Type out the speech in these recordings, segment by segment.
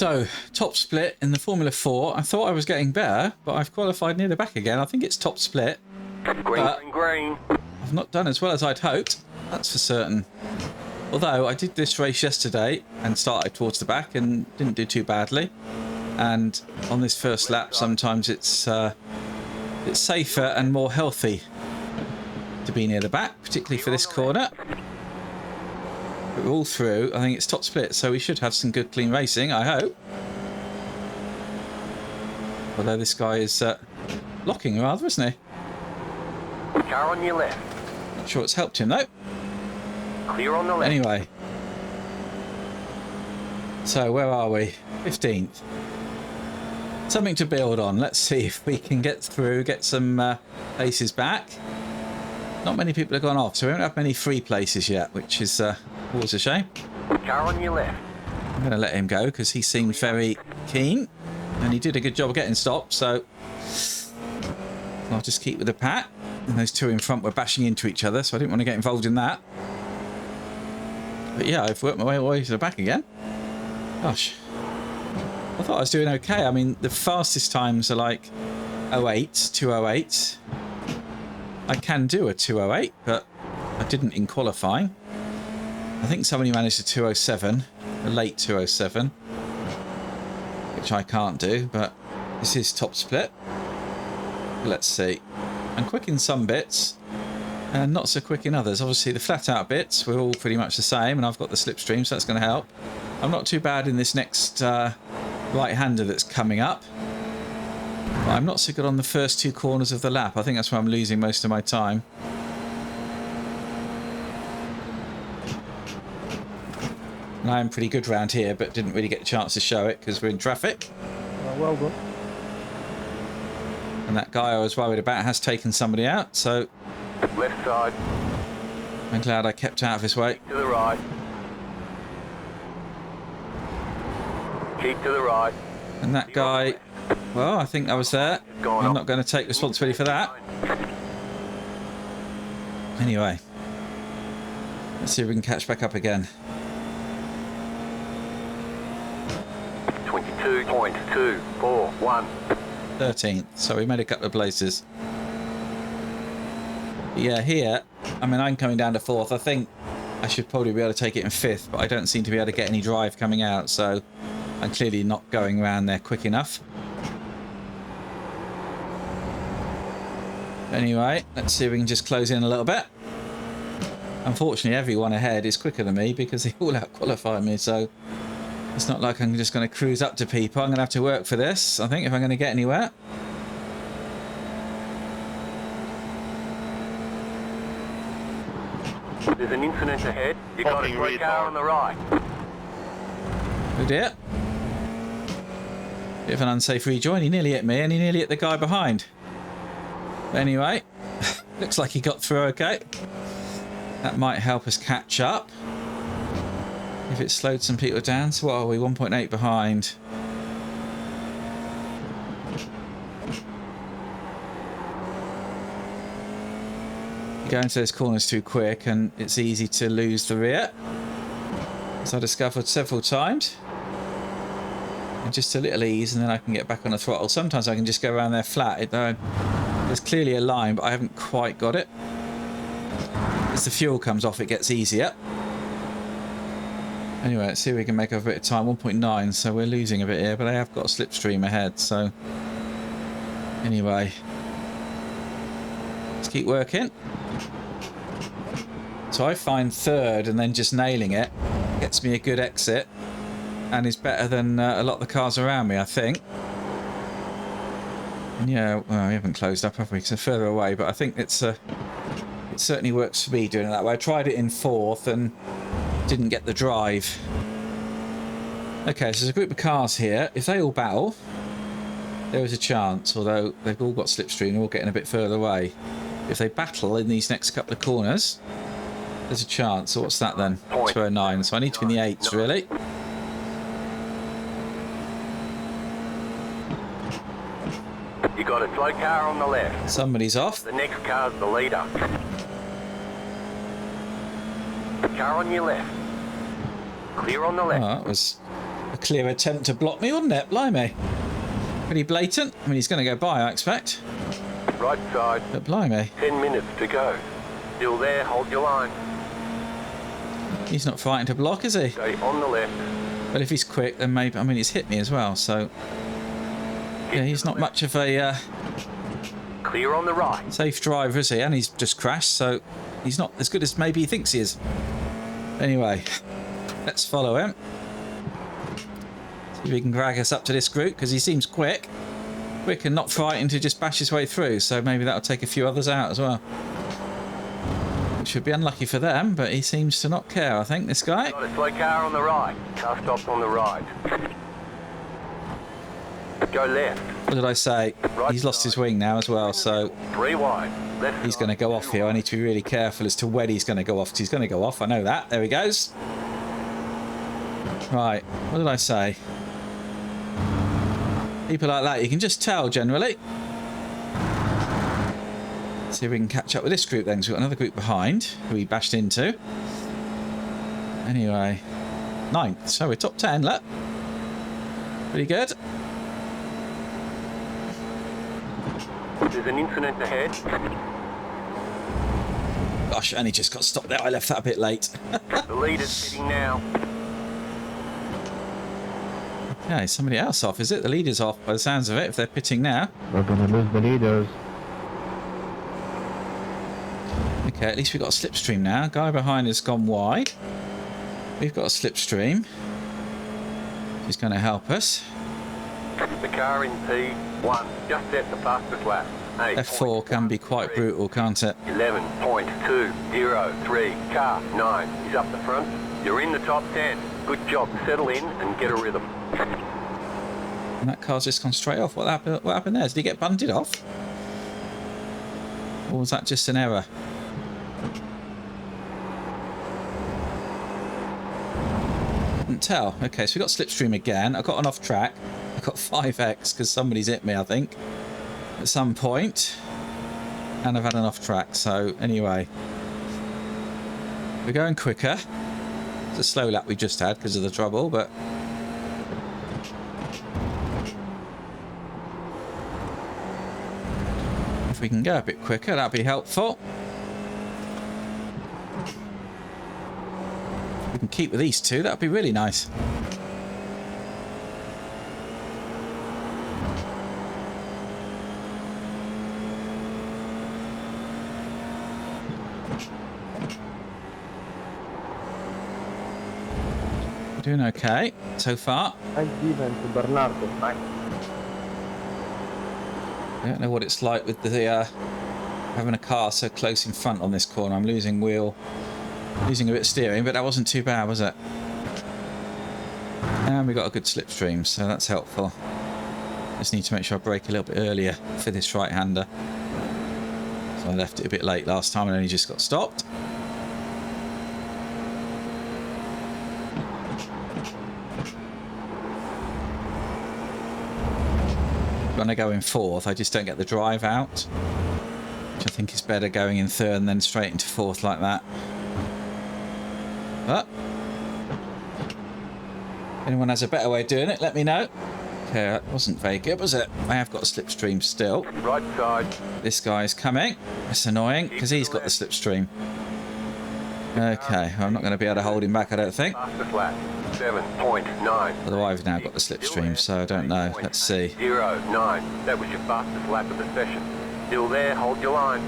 So, top split in the Formula 4. I thought I was getting better, but I've qualified near the back again. I think it's top split. Green. I've not done as well as I'd hoped. That's for certain. Although I did this race yesterday and started towards the back and didn't do too badly. And on this first lap, sometimes it's safer and more healthy to be near the back, particularly for this corner. But we're all through. I think it's top split, so we should have some good clean racing, I hope. Although this guy is locking rather, isn't he? Car on your left. Not sure it's helped him though. Clear on the left. Anyway. So where are we? 15th. Something to build on. Let's see if we can get through, get some places back. Not many people have gone off, so we don't have many free places yet, which is always a shame. Car on your left. I'm going to let him go because he seemed very keen and he did a good job of getting stopped, so I'll just keep with the pack. And those two in front were bashing into each other, so I didn't want to get involved in that. But yeah, I've worked my way all the way to the back again. Gosh. I thought I was doing okay. I mean, the fastest times are like 08, 208. I can do a 208, but I didn't in qualifying. I think somebody managed a 207, a late 207, which I can't do, but this is top split. Let's see. I'm quick in some bits and not so quick in others. Obviously the flat out bits we're all pretty much the same, and I've got the slipstream, so that's going to help. I'm not too bad in this next right-hander that's coming up, but I'm not so good on the first two corners of the lap. I think that's where I'm losing most of my time. And I'm pretty good round here, but didn't really get a chance to show it because we're in traffic. Well done. And that guy I was worried about has taken somebody out, so Left side. I'm glad I kept out of his way. To the right. Keep to the right. And that guy, well, I think I was there. I'm not going to take responsibility for that. Anyway, let's see if we can catch back up again. 22.241. 13th, so we made a couple of places. Yeah, here, I mean, I'm coming down to 4th. I think I should probably be able to take it in 5th, but I don't seem to be able to get any drive coming out, so I'm clearly not going around there quick enough. Anyway, let's see if we can just close in a little bit. Unfortunately, everyone ahead is quicker than me because they all out-qualify me, so it's not like I'm just going to cruise up to people. I'm going to have to work for this, I think, if I'm going to get anywhere. There's an incident ahead. You got a quick car on the right. Oh dear. Bit of an unsafe rejoin. He nearly hit me and he nearly hit the guy behind. But anyway, looks like he got through okay. That might help us catch up. If it slowed some people down. So what are we? 1.8 behind. You go into those corners too quick and it's easy to lose the rear, as I discovered several times. And just a little ease and then I can get back on the throttle. Sometimes I can just go around there flat. There's clearly a line, but I haven't quite got it. As the fuel comes off, it gets easier. Anyway, let's see if we can make up a bit of time. 1.9, so we're losing a bit here, but I have got a slipstream ahead, so anyway, let's keep working. So I find 3rd and then just nailing it gets me a good exit and is better than a lot of the cars around me, I think. And yeah, well, we haven't closed up, have we? Because they're further away, but I think it certainly works for me doing it that way. I tried it in 4th and didn't get the drive. Okay, so there's a group of cars here. If they all battle, there is a chance, although they've all got slipstream, they're all getting a bit further away. If they battle in these next couple of corners, there's a chance. So what's that then? 209. So I need to be in the 8s, really. You got a slow car on the left. Somebody's off. The next car's the leader. Car on your left. Clear on the left. Oh, that was a clear attempt to block me, wasn't it? Blimey. Pretty blatant. I mean, he's going to go by, I expect. Right side. But blimey. 10 minutes to go. Still there, hold your line. He's not frightened to block, is he? Stay on the left. But if he's quick, then maybe... I mean, he's hit me as well, so... Yeah, he's not much of a Clear on the right. safe driver, is he? And he's just crashed, so he's not as good as maybe he thinks he is. Anyway, let's follow him. See if he can drag us up to this group, because he seems quick. Quick and not frightened to just bash his way through, so maybe that'll take a few others out as well. Which would be unlucky for them, but he seems to not care, I think, this guy. Got a slow car on the right. Car stops on the right. Go left. What did I say? He's lost his wing now as well, so 3 wide. Left he's going to go off here. I need to be really careful as to when he's going to go off, because he's going to go off. I know that. There he goes. Right. What did I say? People like that, you can just tell generally. See if we can catch up with this group then, because we've got another group behind who we bashed into. Anyway, 9th. So we're top 10, look. Pretty good. There's an incident ahead. Gosh, and he just got stopped there. I left that a bit late. The leader's sitting now. Okay, somebody else off, is it? The leader's off by the sounds of it, if they're pitting now. We're gonna lose the leaders. Okay, at least we've got a slipstream now. Guy behind has gone wide. We've got a slipstream. He's going to help us. The car in P1 just set the fastest lap. F4 can be quite brutal, can't it? 11.203. Car 9 is up the front. You're in the top 10. Good job. Settle in and get a rhythm. And that car's just gone straight off. What happened there? Did he get bunted off? Or was that just an error? Couldn't tell. Okay, so we got slipstream again. I got an off track. I got 5x because somebody's hit me, I think, at some point. And I've had an off track. So anyway, we're going quicker. It's a slow lap we just had because of the trouble, but if we can go a bit quicker, that'd be helpful. If we can keep with these two, that'd be really nice. Doing okay so far. Thanks, Steven, to Bernardo. I don't know what it's like with the having a car so close in front on this corner. I'm losing a bit of steering, but that wasn't too bad, was it? And we got a good slipstream, so that's helpful. Just need to make sure I brake a little bit earlier for this right-hander. So I left it a bit late last time and only just got stopped. When I go in 4th, I just don't get the drive out, which I think is better going in 3rd and then straight into 4th like that. But anyone has a better way of doing it, let me know. Okay, that wasn't very good, was it? I have got a slipstream still. Right side. This guy's coming. It's annoying because he's got the slipstream. Okay, I'm not going to be able to hold him back, I don't think. Fastest lap. 7.9. Although I've now got the slipstream, so I don't know. Let's see. 0.09. That was your fastest lap of the session. Still there, hold your line.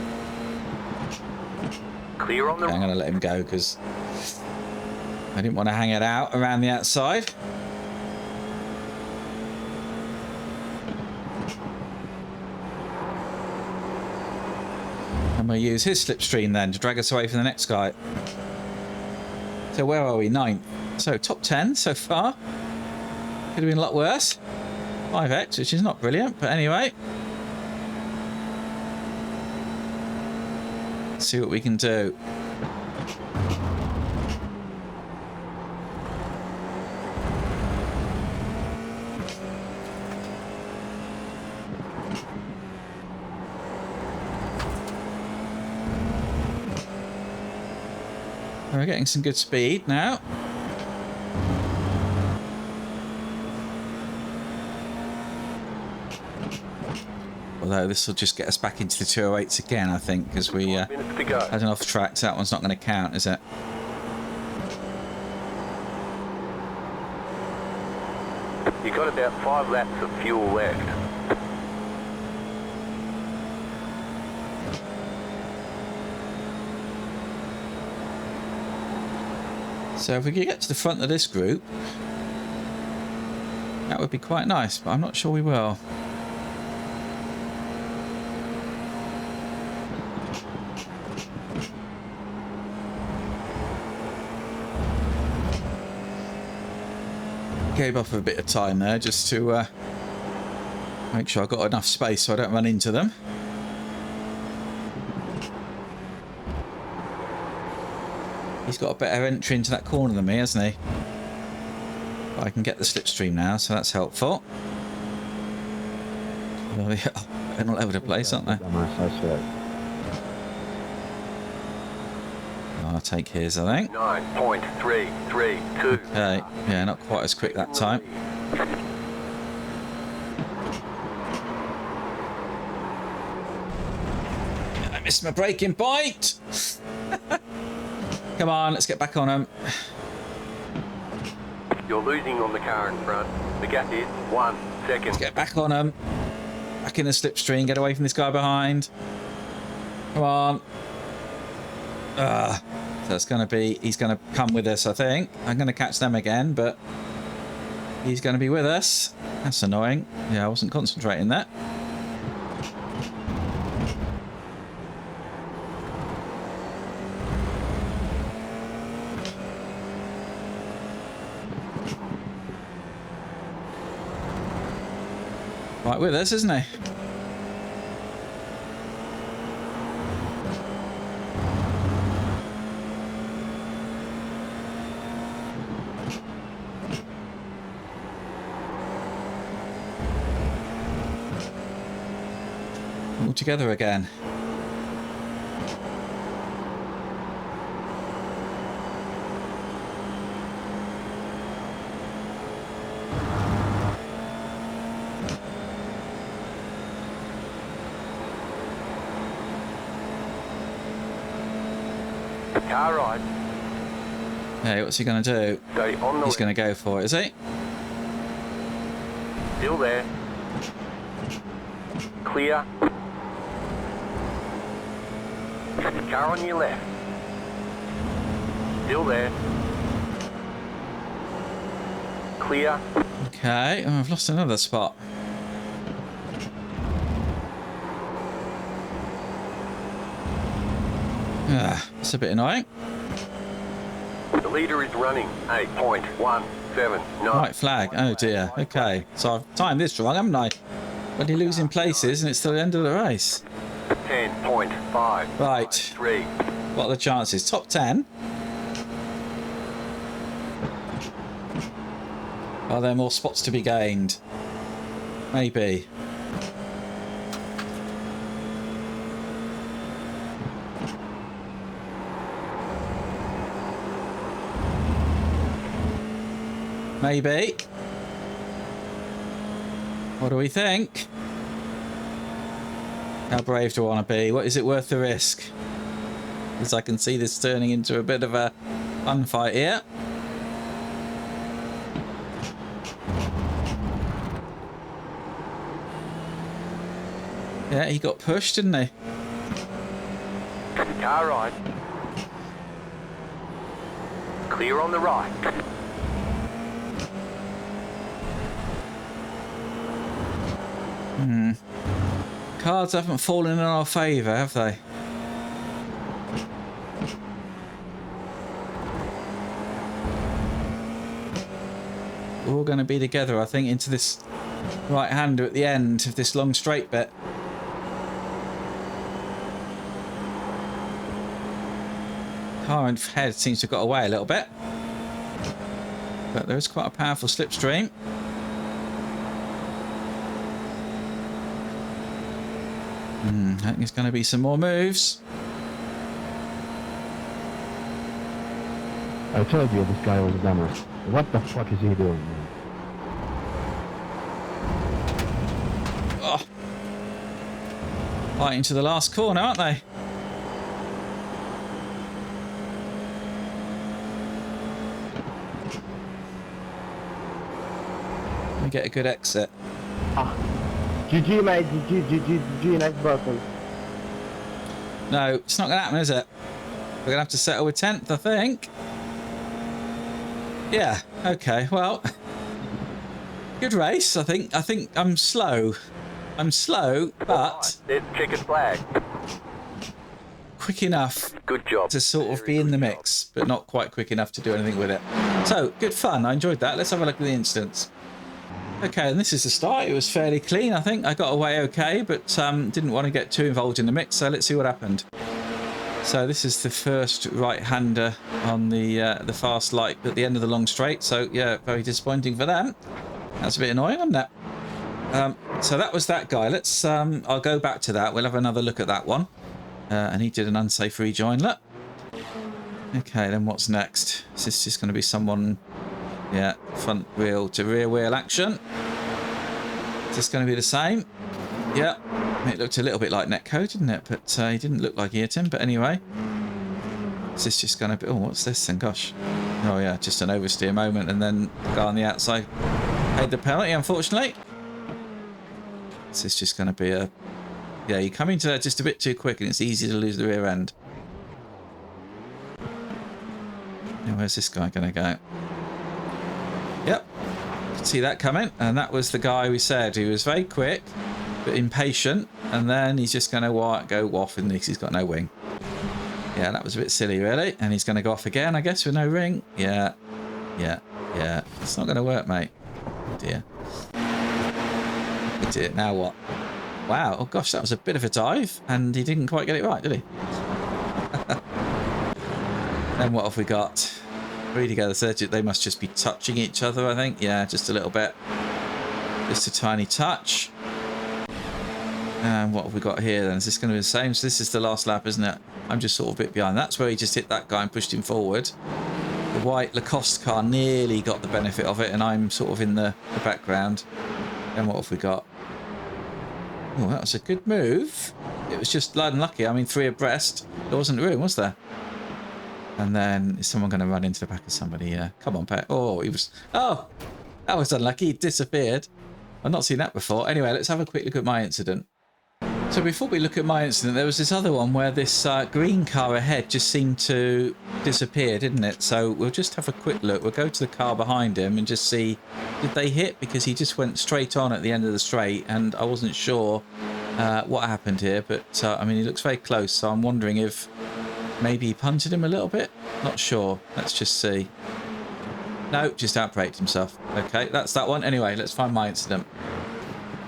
Clear on the Okay, I'm going to let him go because I didn't want to hang it out around the outside. And we'll use his slipstream then to drag us away from the next guy. So where are we? 9th. So top 10 so far. Could have been a lot worse. 5x, which is not brilliant, but anyway. Let's see what we can do. We're getting some good speed now. Although this will just get us back into the 208s again, I think, because we 5 minutes to go. had an off track, so that one's not going to count, is it? You got about 5 laps of fuel left. So if we could get to the front of this group, that would be quite nice, but I'm not sure we will. Gave up a bit of time there just to make sure I've got enough space so I don't run into them. He's got a better entry into that corner than me, hasn't he? But I can get the slipstream now, so that's helpful. Well, yeah, they're all over the place, aren't they? Dumbass, I swear. I'll take his, I think. 9.332. Okay, yeah, not quite as quick that time. I missed my braking point. Come on, let's get back on him. You're losing on the car in front. The gap is 1 second. Let's get back on him. Back in the slipstream. Get away from this guy behind. Come on. So it's going to be... He's going to come with us, I think. I'm going to catch them again, but... He's going to be with us. That's annoying. Yeah, I wasn't concentrating there. Right with us, isn't he? All together again. Car ride. Hey, what's he going to do? Stay on the He's going to go for it, is he? Still there. Clear. Car on your left. Still there. Clear. Okay, oh, I've lost another spot. It's a bit annoying. The leader is running 8.179. White flag. Oh dear. Okay, so I've timed this wrong, haven't I? But you're losing places and it's still the end of the race. 10.5. Right. 3. What are the chances? Top 10? Are there more spots to be gained? Maybe. Maybe. What do we think? How brave do I want to be? What is it worth the risk? Because I can see this turning into a bit of a fun fight here. Yeah, he got pushed, didn't he? Car ride. Clear on the right. Cards haven't fallen in our favour, have they? We're all going to be together, I think, into this right-hander at the end of this long straight bit. Car and head seems to have got away a little bit. But there is quite a powerful slipstream. I think there's going to be some more moves. I told you this guy was a dumbass. What the fuck is he doing, man? Right into the last corner, aren't they? Let me get a good exit. GG, mate. GG, next button. No, it's not going to happen, is it? We're going to have to settle with 10th, I think. Yeah, okay, well, good race. I think I'm slow. I'm slow, but There's the checkered flag. quick enough Good job. to sort of be in the mix, but not quite quick enough to do anything with it. So, good fun. I enjoyed that. Let's have a look at the instance. Okay, and this is the start. It was fairly clean, I think. I got away okay, but didn't want to get too involved in the mix, so let's see what happened. So this is the first right-hander on the fast light at the end of the long straight. So, yeah, very disappointing for them. That's a bit annoying, isn't it? So that was that guy. Let's I'll go back to that. We'll have another look at that one. And he did an unsafe rejoin. Look. Okay, then what's next? Is this just going to be someone... Yeah, front wheel to rear wheel action. Is this going to be the same? Yeah. It looked a little bit like Netcode, didn't it? But he didn't look like he hit him. But anyway. Is this just going to be... Oh, what's this then? Gosh. Oh, yeah, just an oversteer moment. And then the guy on the outside paid the penalty, unfortunately. Is this just going to be a... Yeah, you come into that just a bit too quick and it's easy to lose the rear end. Now, where's this guy going to go? Yep, could see that coming, and that was the guy we said who was very quick but impatient, and then he's just going to go off in this. He's got no wing. Yeah, that was a bit silly, really. And he's going to go off again, I guess, with no ring. Yeah. It's not going to work, mate. Oh dear. Oh dear. Now what? Wow. Oh gosh, that was a bit of a dive, and he didn't quite get it right, did he? Then what have we got? Three together, so they must just be touching each other, I think. Yeah, just a little bit. Just a tiny touch. And what have we got here then? Is this going to be the same? So this is the last lap, isn't it? I'm just sort of a bit behind. That's where he just hit that guy and pushed him forward. The white Lacoste car nearly got the benefit of it, and I'm sort of in the background. And what have we got? Oh, that was a good move. It was just unlucky. I mean, 3 abreast. There wasn't room, was there? And then is someone going to run into the back of somebody? Yeah. Come on, Pat. Oh, he was... Oh, that was unlucky. He disappeared. I've not seen that before. Anyway, let's have a quick look at my incident. So before we look at my incident, there was this other one where this green car ahead just seemed to disappear, didn't it? So we'll just have a quick look. We'll go to the car behind him and just see, did they hit? Because he just went straight on at the end of the straight, and I wasn't sure what happened here. But, I mean, he looks very close, so I'm wondering if... Maybe he punted him a little bit? Not sure. Let's just see. No, just outbraked himself. Okay, that's that one. Anyway, let's find my incident.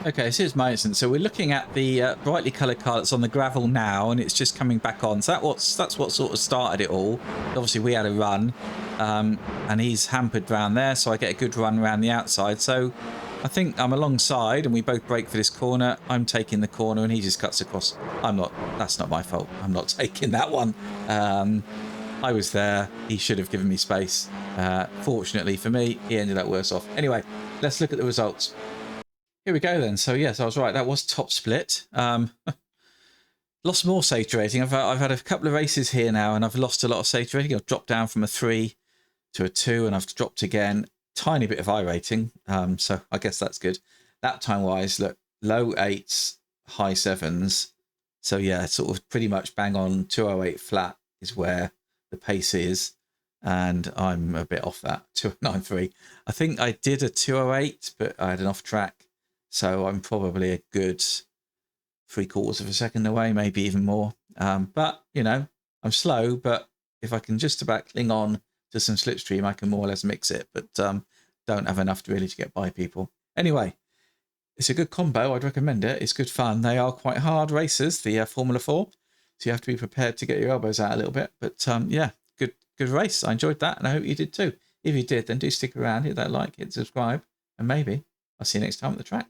Okay, so here's my incident. So we're looking at the brightly coloured car that's on the gravel now, and it's just coming back on. So that's what sort of started it all. Obviously, we had a run, and he's hampered round there, so I get a good run around the outside. So I think I'm alongside, and we both brake for this corner. I'm taking the corner, and he just cuts across. That's not my fault. I'm not taking that one. I was there. He should have given me space. Fortunately for me, he ended up worse off. Anyway, let's look at the results. Here we go then. So yes, I was right. That was top split. Lost more safety rating. I've had a couple of races here now, and I've lost a lot of safety rating. I've dropped down from a 3 to a 2, and I've dropped again. Tiny bit of I rating. So I guess that's good. Lap time wise, look, low 8s, high 7s. So yeah, sort of pretty much bang on 208 flat is where the pace is, and I'm a bit off that. 293. I think I did a 208, but I had an off track, so I'm probably a good 3/4 of a second away, maybe even more. But you know, I'm slow, but if I can just about cling on to some slipstream, I can more or less mix it, but don't have enough to really to get by people. Anyway, it's a good combo. I'd recommend it. It's good fun. They are quite hard races, the Formula 4. So you have to be prepared to get your elbows out a little bit. But yeah, good race. I enjoyed that, and I hope you did too. If you did, then do stick around, hit that like, hit subscribe, and maybe I'll see you next time at the track.